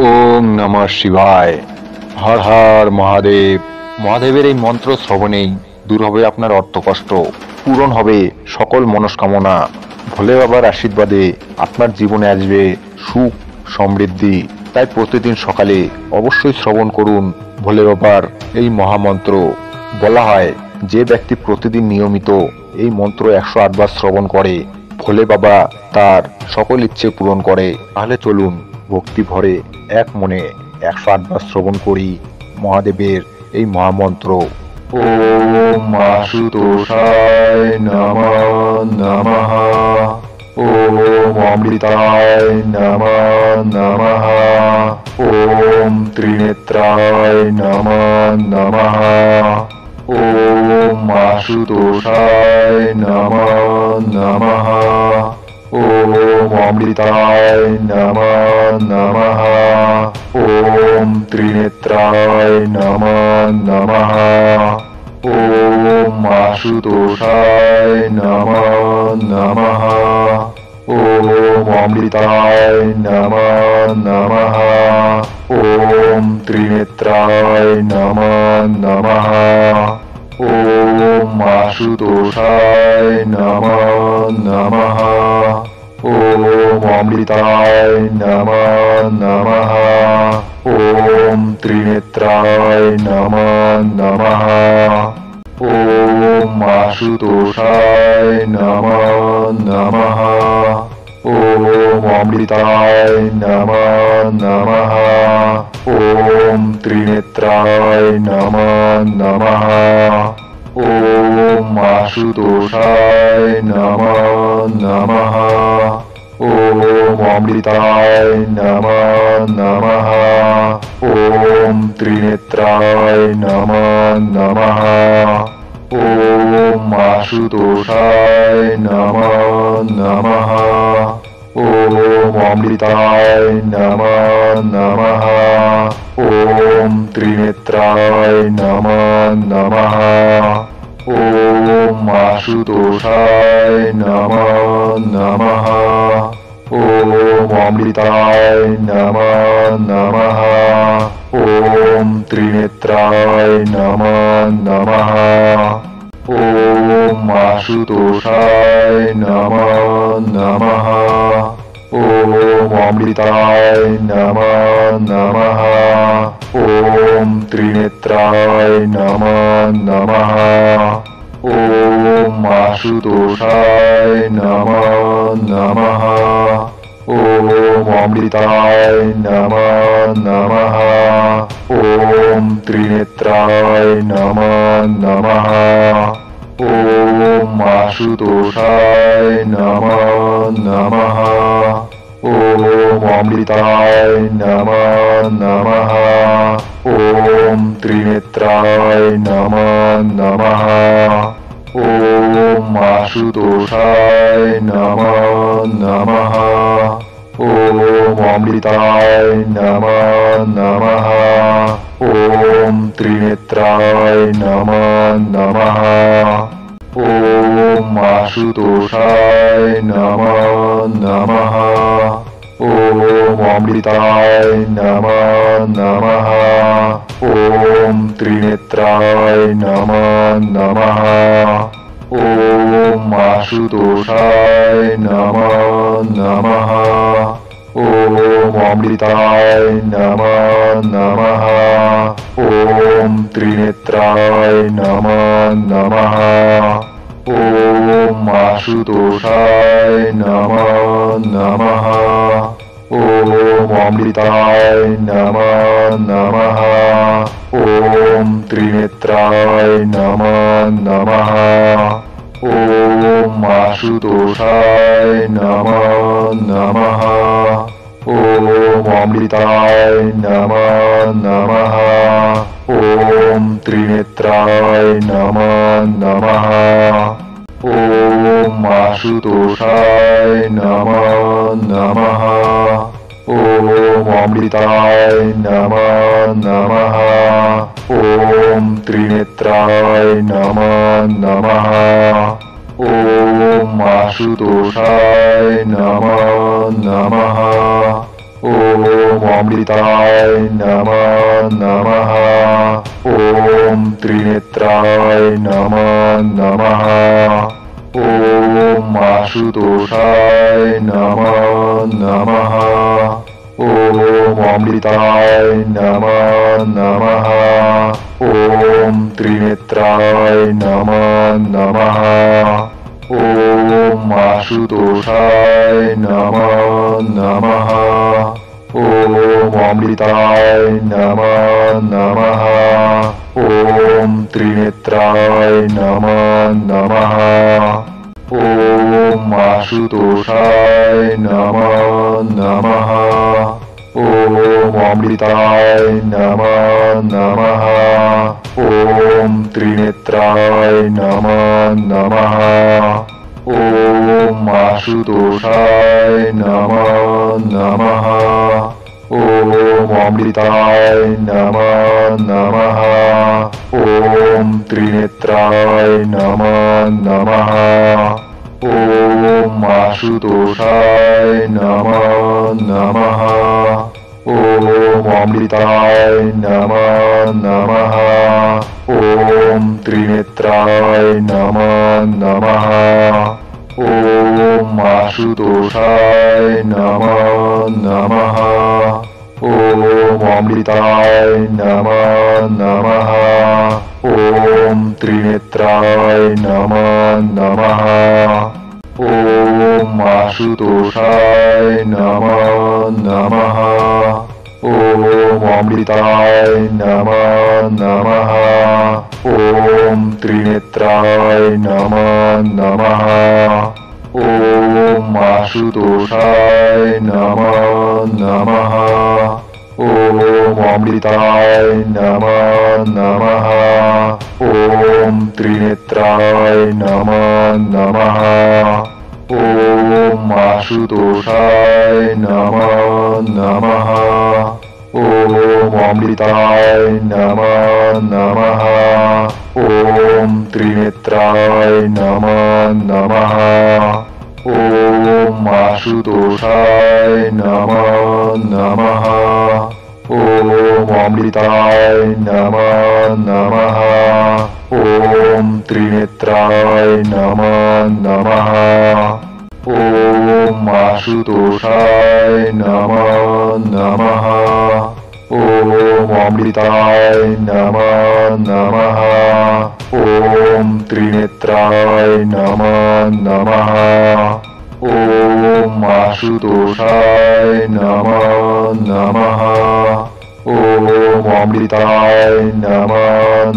ওম নমঃ শিবায়। হর হর মহাদেব। মহাদেবের এই মন্ত্র শ্রবণেই দূর হবে আপনার অর্থকষ্ট, পূরণ হবে সকল মনস্কামনা। ভোলে বাবার আশীর্বাদে আপনার জীবনে আসবে সুখ সমৃদ্ধি। তাই প্রতিদিন সকালে অবশ্যই শ্রবণ করুন ভোলে বাবার এই মহামন্ত্র। বলা হয় যে ব্যক্তি প্রতিদিন নিয়মিত এই মন্ত্র 108 বার শ্রবণ করে ভোলে বাবা তার সকল ইচ্ছে পূরণ করে। তাহলে চলুন ভক্তি ভরে এক মনে 108 বার শ্রবণ করি মহাদেবের এই মহামন্ত্র। ওম আশুতোষায় নমঃ নমঃ। ওম অমৃতায় নমঃ নমঃ। ওম ত্রিনেত্রায় নমঃ নমঃ। ওম আশুতোষায় নমঃ নমঃ। ওম অমৃতায় নমঃ নমঃ। ওম ত্রিনেত্রায় নমঃ নমঃ। ওম আশুতোষায় নমঃ নমঃ। ওম অমৃতায় নমঃ নমঃ। ওম ত্রিনেত্রায় নমঃ নমঃ। ওম আশুতোষায় নমঃ নমঃ। ওম অমৃতায় নমঃ নমঃ। ওম ত্রিনেত্রায় নমঃ নমঃ। ওম আশুতোষায় নমঃ নমঃ। ওম অমৃতায় নমঃ নমঃ। ওম ত্রিনেত্রায় নমঃ নমঃ। ওম আশুতোষায় নমঃ নমঃ। ওম অমৃতায় নমঃ নমঃ। ওম ত্রিনেত্রায় নমঃ নমঃ। ওম আশুতোষায় নমঃ নমঃ। ওম অমৃতায় নমঃ নমঃ। ওম ত্রিনেত্রায় নমঃ নমঃ। ওম আশুতোষায় নমঃ নমঃ। ওম অমৃতায় নমঃ নমঃ। ওম ত্রিনেত্রায় নমঃ নমঃ। ওম আশুতোষায় নমঃ নমঃ। ওম অমৃতায় নমঃ নমঃ। ওম ত্রিনেত্রায় নমঃ নমঃ। ওম আশুতোষায় নমঃ নমঃ। ওম অমৃতায় নমঃ নমঃ। ওম ত্রিনেত্রায় নমঃ নমঃ। ওম আশুতোষায় নমঃ নমঃ। ওম অমৃতায় নমঃ নমঃ। ওম ত্রিনেত্রায় নমঃ নমঃ। ওম আশুতোষায় নমঃ নমঃ। ওম অমৃতায় নমঃ নমঃ। ওম ত্রিনেত্রায় নমঃ নমঃ। ওম আশুতোষায় নমঃ নমঃ। ওম অমৃতায় নমঃ নমঃ। ওম ত্রিনেত্রায় নমঃ নমঃ। ওম আশুতোষায় নমঃ নমঃ। ওম অমৃতায় নমঃ নমঃ। ওম ত্রিনেত্রায় নমঃ নমঃ। ওম আশুতোষায় নমঃ নমঃ। ওম অমৃতায় নমঃ নমঃ। ওম ত্রিনেত্রায় নমঃ নমঃ। ওম আশুতোষায় নমঃ নমঃ। ওম অমৃতায় নমঃ নমঃ। ওম ত্রিনেত্রায় নমঃ নমঃ। ওম আশুতোষায় নমঃ নমঃ। ওম অমৃতায় নমঃ নমঃ। ওম ত্রিনেত্রায় নমঃ নমঃ। ওম আশুতোষায় নমঃ নমঃ। ওম অমৃতায় নমো নমঃ। ওম ত্রিনেত্রায় নমো নমঃ। ওম আশুতোষায় নমো নমঃ। ওম অমৃতায় নমো নমঃ। ওম ত্রিনেত্রায় নমো নমঃ। ওম আশুতোষায় নমো নমঃ। ওম অমৃতায় নমো নমঃ। ওম ত্রিনেত্রায় নমো নমঃ। ওম আশুতোষায় নমো নমঃ। ওম অমৃতায় নমো নমঃ। ওম ত্রিনেত্রায় নমো নমঃ। ওম আশুতোষায় নমো নমঃ। ওম অমৃতায় নমো নমঃ। ওম ত্রিনেত্রায় নমো নমঃ। ওম আশুতোষায় নমো নমঃ। ওম অমৃতায় নমো নমঃ। ওম ত্রিনেত্রায় নমো নমঃ। ওম আশুতোষায় নমো নমঃ। ওম অমৃতায় নমো নমঃ। ওম ত্রিনেত্রায় নমো নমঃ। ওম আশুতোষায় নমো নমঃ। ওম অমৃতায় নমো নমঃ। ওম ত্রিনেত্রায় নমো নমঃ। ওম আশুতোষায় নমো নমঃ। ওম অমৃতায় নমো নমঃ। ওম ত্রিনেত্রায় নমো নমঃ। ওম আশুতোষায় নমো নমঃ। ওম অমৃতায় নমো নমঃ। ওম ত্রিনেত্রায় নমো নমঃ। ওম আশুতোষায় নমো নমঃ। ওম অমৃতায় নমো নমঃ। ওম ত্রিনেত্রায় নমো নমঃ। ওম আশুতোষায় নমো নমঃ। ওম অমৃতায় নমো নমঃ। ওম ত্রিনেত্রায় নমো নমঃ। ওম আশুতোষায় নমো নমঃ। ওম অমৃতায় নমো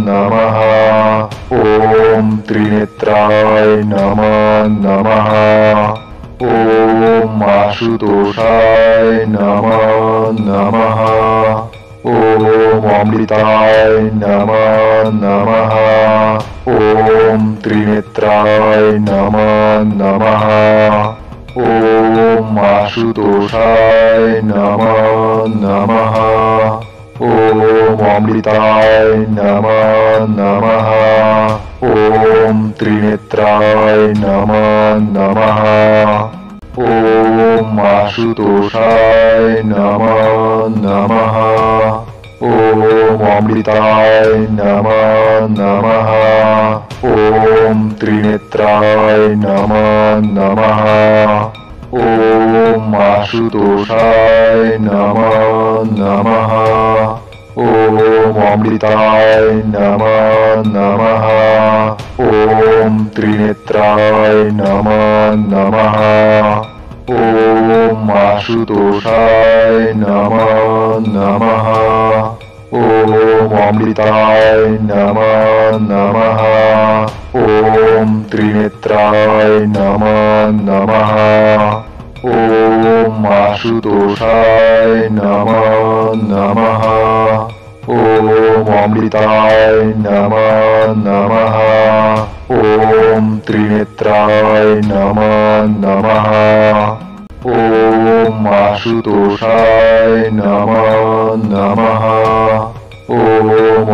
নমঃ। ওম ত্রিনেত্রায় নমো নমঃ। ওম আশুতোষায় নমো নমঃ। ওম অমৃতায় নমো নমঃ। ওম ত্রিনেত্রায় নমো নমঃ। ওম আশুতোষায় নমো নমঃ। ওম অমৃতায় নমো নমঃ। ওম ত্রিনেত্রায় নমো নমঃ। ওম আশুতোষায় নমো নমঃ। ওম অমৃতায় নমো নমঃ। ওম ত্রিনেত্রায় নমো নমঃ। ওম আশুতোষায় নমো নমঃ। ওম অমৃতায় নমো নমঃ। ওম ত্রিনেত্রায় নমো নমঃ। ওম আশুতোষায় নমো নমঃ। ওম অমৃতায় নমো নমঃ। ওম ত্রিনেত্রায় নমো নমঃ। ওম আশুতোষায় নমো নমঃ। ওম অমৃতায় নমো নমঃ। ওম ত্রিনেত্রায় নমো নমঃ। ওম আশুতোষায় নমো নমঃ। ওম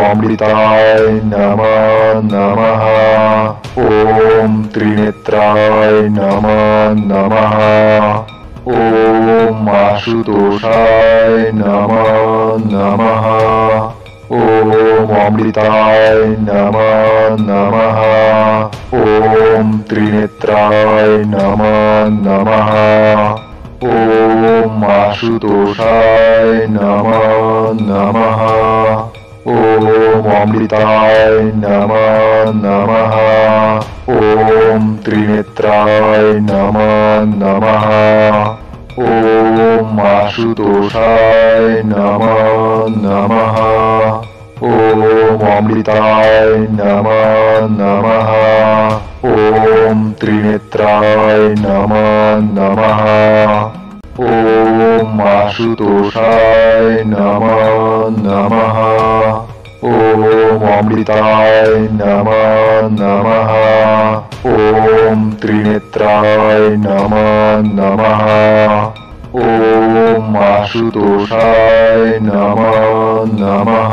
অমৃতায় নমো নমঃ। ওম ত্রিনেত্রায় নমো নমঃ। ওম আশুতোষায় নমো নমঃ। ওম অমৃতায় নমো নমঃ। ওম ত্রিনেত্রায় নমো নমঃ। ওম আশুতোষায় নমো নমঃ। ওম অমৃতায় নমো নমঃ। ওম ত্রিনেত্রায় নমো নমঃ। ওম আশুতোষায় নমো নমঃ। ওম অমৃতায় নমো নমঃ। ওম ত্রিনেত্রায় নমো নমঃ। ওম আশুতোষায় নমো নমঃ। ওম অমৃতায় নমো নমঃ। ওম ত্রিনেত্রায় নমো নমঃ। ওম আশুতোষায় নমো নমঃ।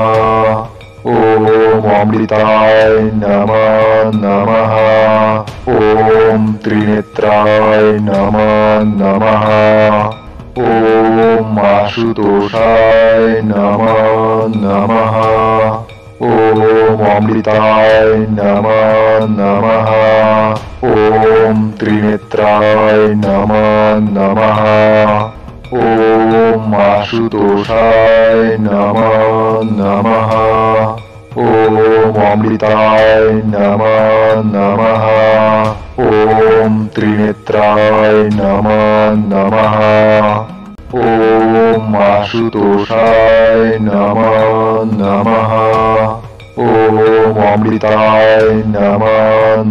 ওম অমৃতায় নমো নমঃ। ওম ত্রিনেত্রায় নমো নমঃ। ওম আশুতোষায় নমো নমঃ। ওম অমৃতায় নমো নমঃ। ওম ত্রিনেত্রায় নমো নমঃ। ওম আশুতোষায় নমো নমঃ। ওম অমৃতায় নমো নমঃ। ওম ত্রিনেত্রায় নমো নমঃ। ওম আশুতোষায় নমো নমঃ। ওম অমৃতায় নমো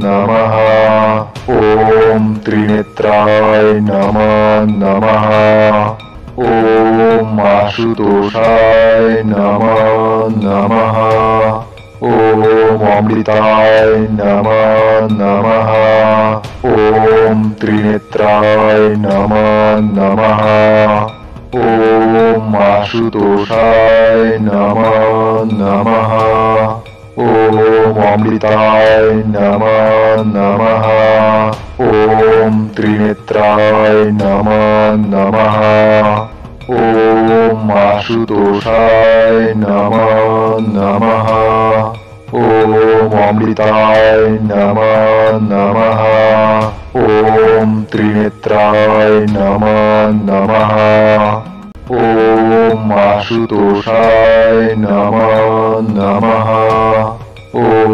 নমঃ। ওম ত্রিনেত্রায় নমো নমঃ। ওম আশুতোষায় নমো নমঃ। ওম অমৃতায় নমো নমঃ। ওম ত্রিনেত্রায় নমো নমঃ। ওম আশুতোষায় নমো নমঃ। ওম অমৃতায় নমো নমঃ। ওম ত্রিনেত্রায় নমো নমঃ। ওম আশুতোষায় নমো নমঃ। ওম অমৃতায় নমো নমঃ। ওম ত্রিনেত্রায় নমো নমঃ। ওম আশুতোষায় নমো নমঃ। ওম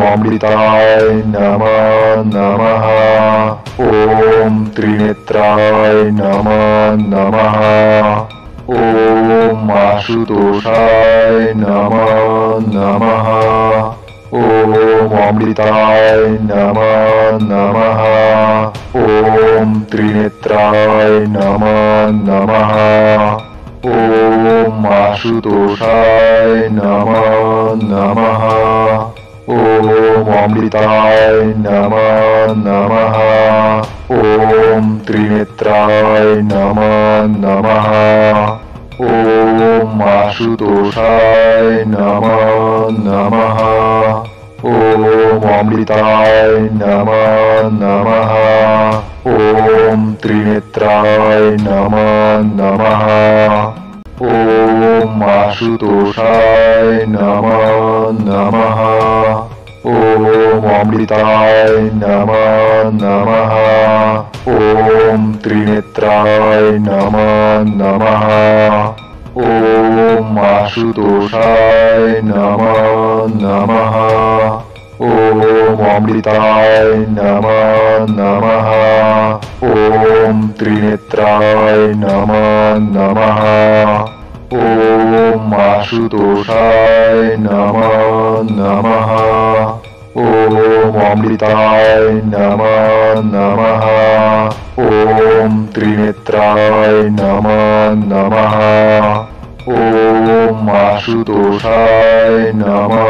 অমৃতায় নমো নমঃ। ওম ত্রিনেত্রায় নমো নমঃ। ওম আশুতোষায় নমো নমঃ। ওম অমৃতায় নমো নমঃ। ওম ত্রিনেত্রায় নমো নমঃ। ওম আশুতোষায় নমো নমঃ। ওম অমৃতায় নমো নমঃ। ওম ত্রিনেত্রায় নমো নমঃ। ওম আশুতোষায় নমো নমঃ। ওম অমৃতায় নমো নমঃ। ওম ত্রিনেত্রায় নমো নমঃ। ওম আশুতোষায় নমো নমঃ। ওম অমৃতায় নমো নমঃ। ওম ত্রিনেত্রায় নমো নমঃ। ওম আশুতোষায় নমো নমঃ। ওম অমৃতায় নমো নমঃ। ওম ত্রিনেত্রায় নমো নমঃ। ওম আশুতোষায় নমো নমঃ। ওম অমৃতায় নমো নমঃ। ওম ত্রিনেত্রায় নমো নমঃ। ওম আশুতোষায় নমো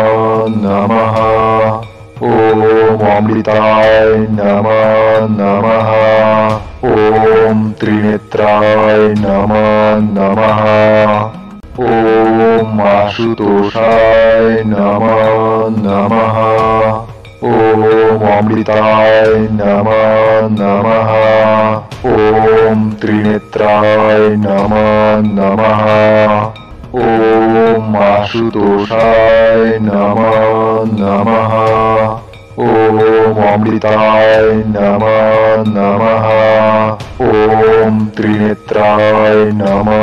নমঃ। ওম অমৃতায় নমো নমঃ। ওম ত্রিনেত্রায় নমো নমঃ। ওম আশুতোষায় নমো নমঃ। ওম অমৃতায় নমো নমঃ। ॐ त्रिनेत्राय नमो नमः। ॐ आशुतोषाय नमो नमः। ॐ अमृताय नमो नमः। ॐ त्रिनेत्राय नमो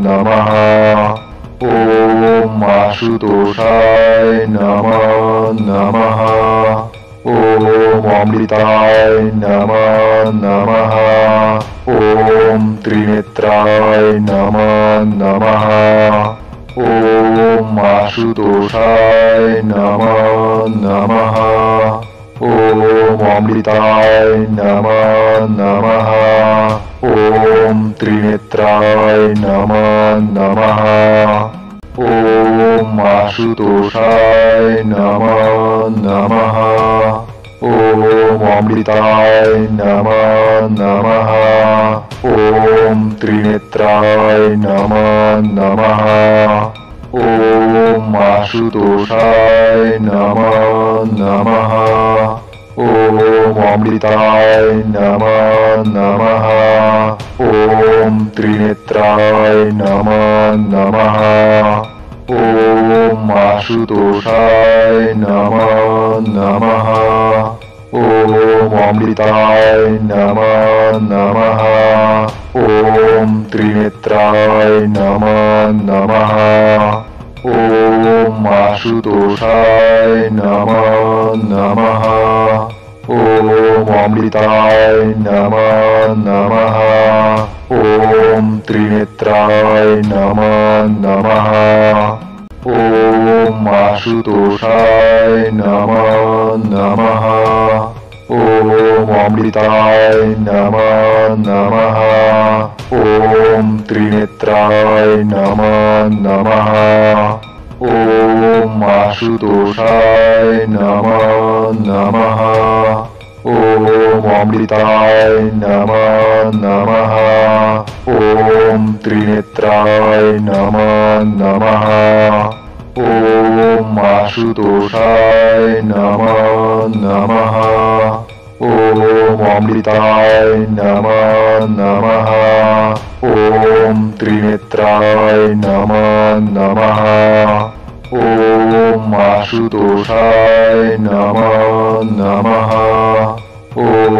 नमः। ॐ आशुतोषाय नमो नमः। ॐ अमृताय नमो नमः। ॐ त्रिनेत्राय नमो नमः। ॐ आशुतोषाय नमो नमः। ॐ अमृताय नमो नमः। ॐ त्रिनेत्राय नमो नमः। ॐ आशुतोषाय नमो नमः। ॐ अमृताय नमो नमः। ॐ त्रिनेत्राय नमो नमः। ॐ आशुतोषाय नमो नमः। ॐ अमृताय नमो नमः। ॐ त्रिनेत्राय नमो नमः। ॐ आशुतोषाय नमो नमः। ॐ अमृताय नमो नमः। ॐ त्रिनेत्राय नमो नमः। ॐ आशुतोषाय नमो नमः। ॐ अमृताय नमो नमः। ॐ त्रिनेत्राय नमो नमः। ॐ आशुतोषाय नमो नमः। ॐ अमृताय नमो नमः। ॐ त्रिनेत्राय नमो नमः। ॐ आशुतोषाय नमो नमः। ॐ अमृताय नमो नमः। ॐ त्रिनेत्राय नमो नमः। ॐ आशुतोषाय नमो नमः। ॐ अमृताय नमो नमः। ॐ त्रिनेत्राय नमो नमः। ॐ आशुतोषाय नमो नमः। ॐ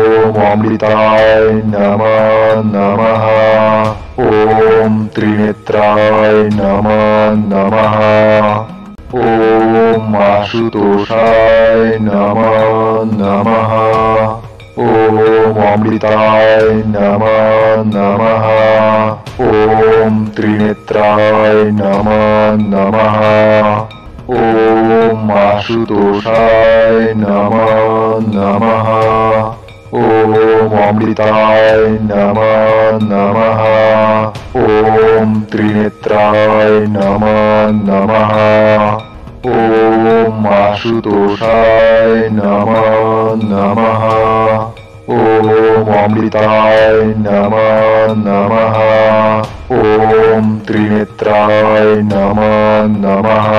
अमृताय नमो नमः। ॐ त्रिनेत्राय नमो नमः। ॐ आशुतोषाय नमो नमः। ॐ अमृताय नमो नमः। ॐ त्रिनेत्राय नमो नमः। ॐ आशुतोषाय नमो नमः। ॐ अमृताय नमो नमः। ॐ त्रिनेत्राय नमो नमः। ॐ आशुतोषाय नमो नमः। ॐ अमृताय नमो नमः। ॐ त्रिनेत्राय नमो नमः।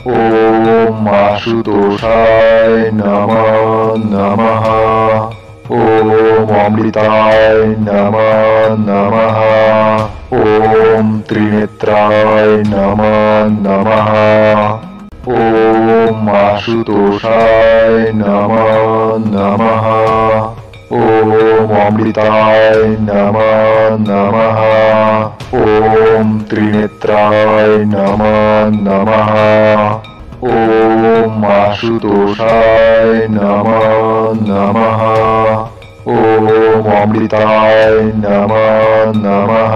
ॐ आशुतोषाय नमो नमः। ॐ अमृताय नमो नमः। ॐ त्रिनेत्राय नमो नमः। ॐ आशुतोषाय नमो नमः। ॐ अमृताय नमो नमः। ॐ त्रिनेत्राय नमो नमः। ॐ आशुतोषाय नमो नमः। ॐ अमृताय नमो नमः।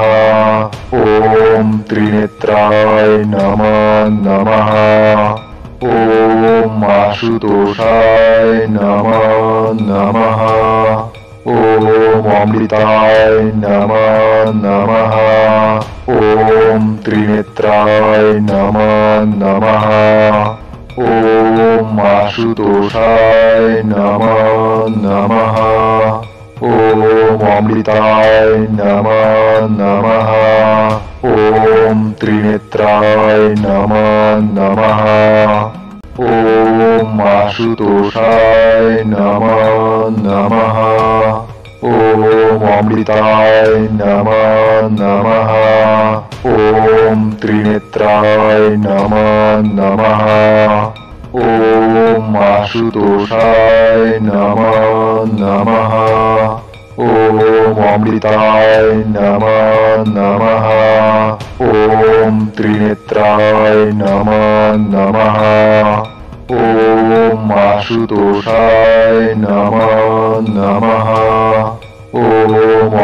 ॐ त्रिनेत्राय नमो नमः। ॐ आशुतोषाय नमो नमः। ॐ अमृताय नमो नमः। ॐ त्रिनेत्राय नमो नमः। ॐ आशुतोषाय नमो नमः। ॐ अमृताय नमो नमः। ॐ त्रिनेत्राय नमो नमः। ॐ आशुतोषाय नमो नमः। ॐ अमृताय नमो नमः। ॐ त्रिनेत्राय नमो नमः। ॐ आशुतोषाय नमो नमः। ॐ अमृताय नमो नमः। ॐ त्रिनेत्राय नमो नमः। ॐ आशुतोषाय नमो नमः। ॐ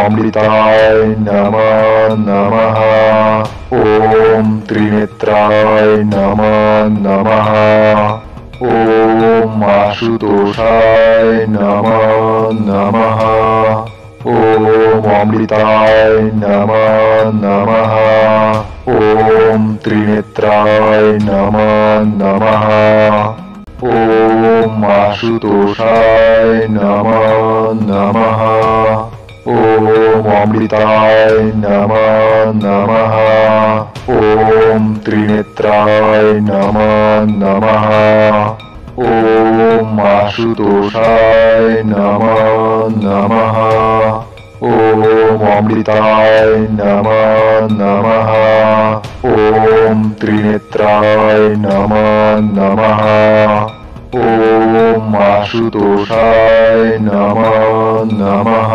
अमृताय नमो नमः। ॐ त्रिनेत्राय नमो नमः। ॐ आशुतोषाय नमो नमः। ॐ अमृताय नमो नमः। ॐ त्रिनेत्राय नमो नमः। ॐ आशुतोषाय नमो नमः। ॐ अमृताय नमो नमः। ॐ त्रिनेत्राय नमो नमः। ॐ आशुतोषाय नमो नमः। ॐ अमृताय नमो नमः। ॐ त्रिनेत्राय नमो नमः। ॐ आशुतोषाय नमो नमः।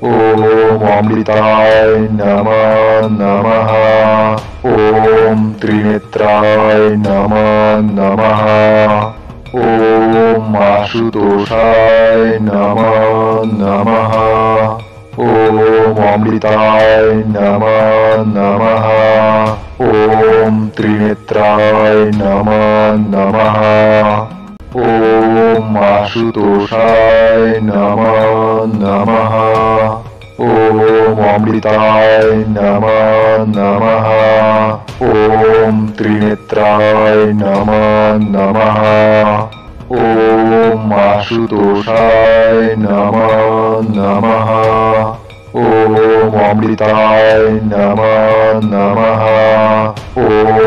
ॐ अमृताय नमो नमः। ॐ त्रिनेत्राय नमो नमः। ॐ आशुतोषाय नमो नमः। ॐ अमृताय नमो नमः। ॐ त्रिनेत्राय नमो नमः। ॐ आशुतोषाय नमो नमः। ॐ अमृताय नमो नमः। ॐ त्रिनेत्राय नमो नमः। ॐ आशुतोषाय नमो नमः। ॐ अमृताय नमो नमः।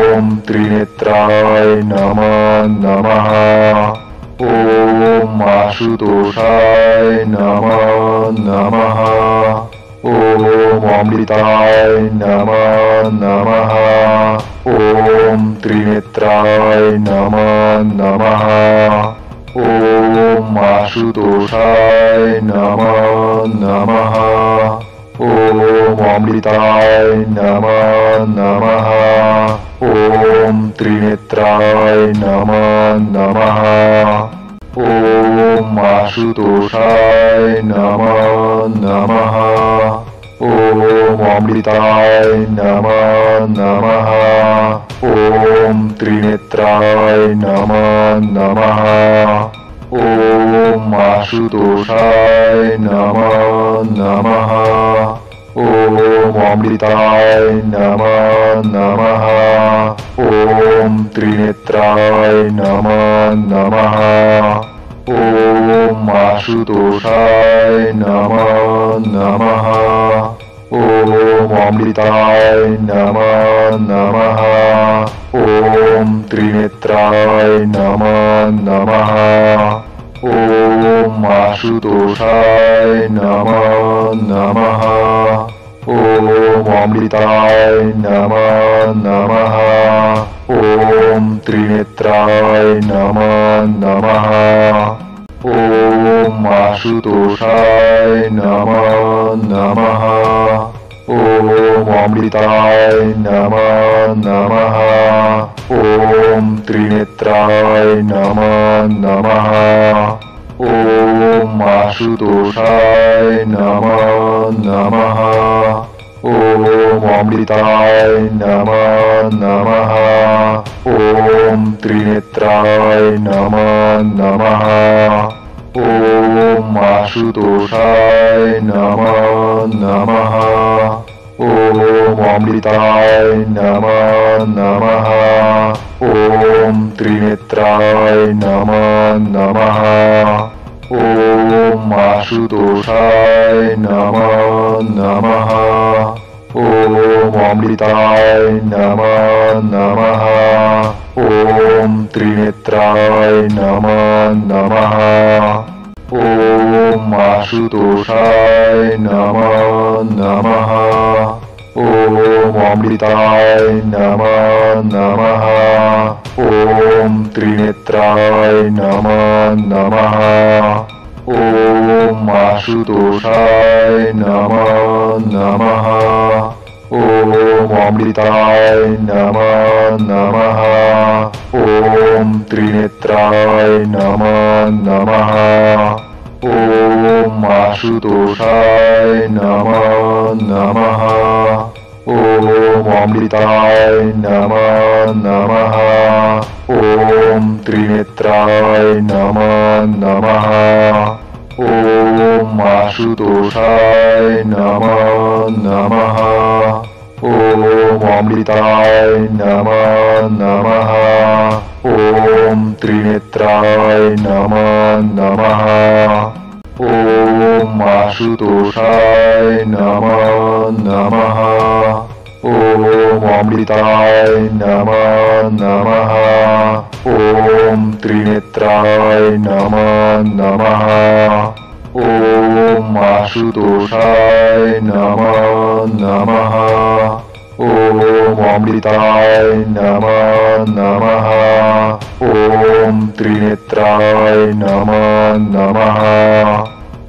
ॐ त्रिनेत्राय नमो नमः। ॐ आशुतोषाय नमो नमः। ॐ अमृताय नमो नमः। ॐ त्रिनेत्राय नमो नमः। ॐ आशुतोषाय नमो नमः। ॐ अमृताय नमो नमः। ॐ त्रिनेत्राय नमो नमः। ॐ आशुतोषाय नमो नमः। ॐ अमृताय नमो नमः। ॐ त्रिनेत्राय नमो नमः। ॐ आशुतोषाय नमो नमः। ॐ अमृताय नमो नमः। ॐ त्रिनेत्राय नमो नमः। ॐ आशुतोषाय नमो नमः। ॐ अमृताय नमो नमः। ॐ त्रिनेत्राय नमो नमः। ॐ आशुतोषाय नमो नमः। ॐ अमृताय नमो नमः। ॐ त्रिनेत्राय नमो नमः। ॐ आशुतोषाय नमो नमः। ॐ अमृताय नमो नमः। ॐ त्रिनेत्राय नमो नमः। ॐ आशुतोषाय नमो नमः। ॐ अमृताय नमो नमः। ॐ त्रिनेत्राय नमो नमः। ॐ आशुतोषाय नमो नमः। ॐ अमृताय नमो नमः। ॐ त्रिनेत्राय नमो नमः। ॐ आशुतोषाय नमो नमः। ॐ अमृताय नमो नमः। ॐ त्रिनेत्राय नमो नमः। ॐ आशुतोषाय नमो नमः। ॐ अमृताय नमो नमः। ॐ त्रिनेत्राय नमो नमः। ॐ आशुतोषाय नमो नमः। ॐ अमृताय नमो नमः। ॐ त्रिनेत्राय नमो नमः। ॐ आशुतोषाय नमो नमः। ॐ अमृताय नमो नमः। ॐ त्रिनेत्राय नमो नमः। ॐ आशुतोषाय नमो नमः। ॐ अमृताय नमो नमः। ॐ त्रिनेत्राय नमो नमः। ॐ आशुतोषाय नमो नमः। ॐ अमृताय नमो नमः। ॐ त्रिनेत्राय नमो नमः। ॐ आशुतोषाय नमो नमः। ॐ अमृताय नमो नमः। ॐ त्रिनेत्राय नमो नमः।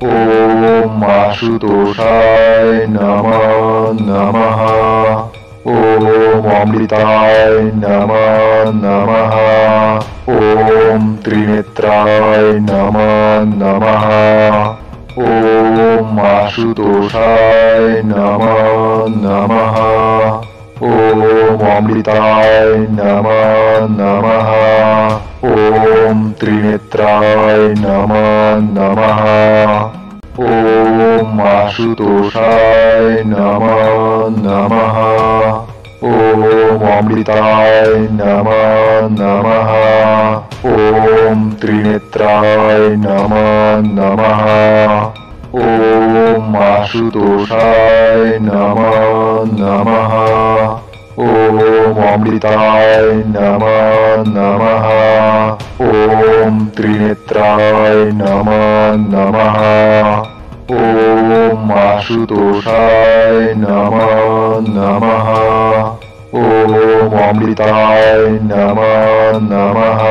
ॐ आशुतोषाय नमो नमः। ॐ अमृताय नमो नमः। ॐ त्रिनेत्राय नमो नमः। ॐ आशुतोषाय नमो नमः। ॐ अमृताय नमो नमः। ॐ त्रिनेत्राय नमो नमः। ॐ आशुतोषाय नमो नमः। ॐ अमृताय नमो नमः। ॐ त्रिनेत्राय नमो नमः। ॐ आशुतोषाय नमो नमः। ॐ अमृताय नमो नमः। ॐ त्रिनेत्राय नमो नमः। ॐ आशुतोषाय नमो नमः। ॐ अमृताय नमो नमः।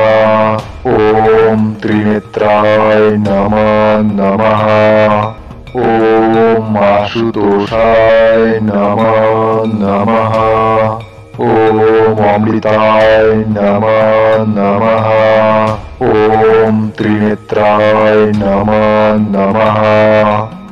ॐ त्रिनेत्राय नमो नमः। ॐ आशुतोषाय नमो नमः। ॐ अमृताय नमो नमः। ॐ त्रिनेत्राय नमो नमः।